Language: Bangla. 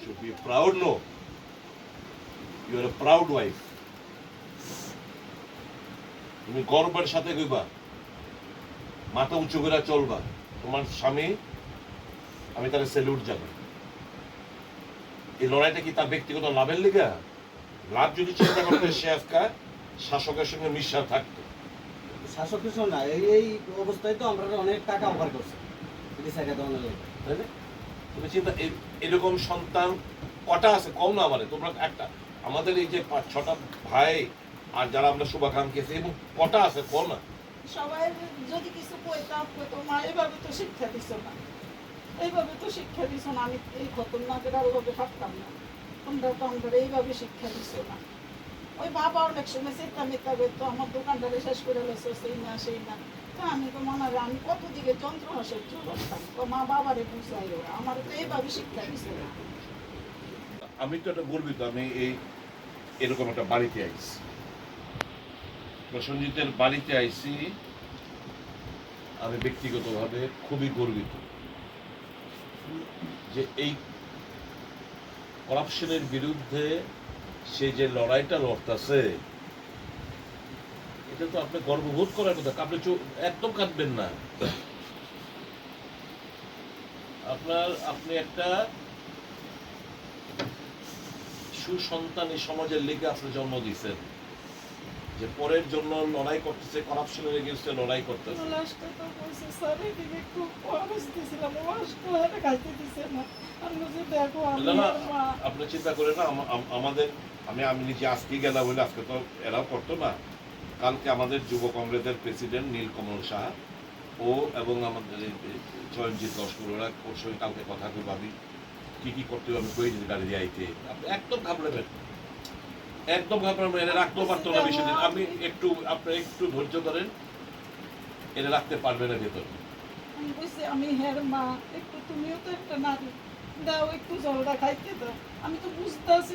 should be proud. No, you are a proud wife. তুমি গর্বের সাথে কইবা, মাথা উঁচু করে চলবা। তোমার স্বামী, আমি তার স্যালুট জানাই। এই লড়াইটা কি তার ব্যক্তিগত লাভের লিগা? লাভ যদি চিন্তা করতে, সে আজকে শাসকের সঙ্গে মিশা থাকতো। শাসক কিছু না, এই অবস্থায় তো আমরা অনেক টাকা অফার করছি তাই না? তুমি চিন্তা, এরকম সন্তান কটা আছে? কম না আমাদের, তোমরা একটা, আমাদের এই যে 5-6টা ভাই আর যারা আমরা শুভাকাঙ্ক্ষী আছি, এবং কটা আছে? কম না। সবাই যদি কিছু কইতাম মা এইভাবে তো শিক্ষা দিছ না, এইভাবে তো শিক্ষা দিছ না, আমি এই খতরনাকের আর ওভাবে পারতাম না, তোমরা তো আমরা এইভাবে শিক্ষা দিছ না। ওই বাবা অনেক সময় চিন্তা মিথ্যা করতো, আমার দোকানটারে শেষ করে লেছো, সেই না সেই না। তো আমি তো মনে হয় আমি কত দিকে যন্ত্র সহ্য করতাম, তো মা বাবারে বুঝাই ওরা আমার তো এইভাবে শিক্ষা দিছ না। আমি তো এটা গর্বিত, আমি এরকম একটা বাড়িতে আইছি, প্রসেনজিতের বাড়িতে আইছি। আমি ব্যক্তিগতভাবে খুবই গর্বিত যে এই করাপশনের বিরুদ্ধে সে যে লড়াইটা লড়তেছে, এটা তো আপনি গর্ববোধ করার কথা। আপনি একদম কাঁদবেন না। আপনি একটা সুসন্তান এই সমাজের লেগে আপনি জন্ম দিয়েছেন, যে পরের জন্য লড়াই করতেছে, করাপশনের এগেইনস্টে লড়াই করতেছে। লাস্টে তো বলছে স্যার এদিকে খুব অবস্থা ছিলাম, লাস্টে হাতে খাইতে দিছে না। আমি বলছি দেখো আমি না, আর মা। আপনি চিন্তা করেন না, আমাদের আমি নিজে আজকে গেলাম বলে, আজকে তো এরাও করতো না। কালকে আমাদের যুব কংগ্রেসের প্রেসিডেন্ট নীলকমল সাহা ও এবং আমাদের চয়নজিৎ লস্কর, ওরা ওর সঙ্গে কালকে কথা কই ভাবি কি করতে হবে, আমি কই গাড়ি দিয়ে আইতে। আপনি একদম ঘাবড়াবেন, একদম ঘাবড়াবেন। এটা রাখতেও পারতো না বেশি দিন। আপনি একটু ধৈর্য ধরেন, এটা রাখতে পারবে না ভেতরে। আমি বলছি আমি হের মা, একটু তুমিও তো একটা নারী, দাও একটু জলটা খাইতে দাও। আমি তো বুঝতে আছি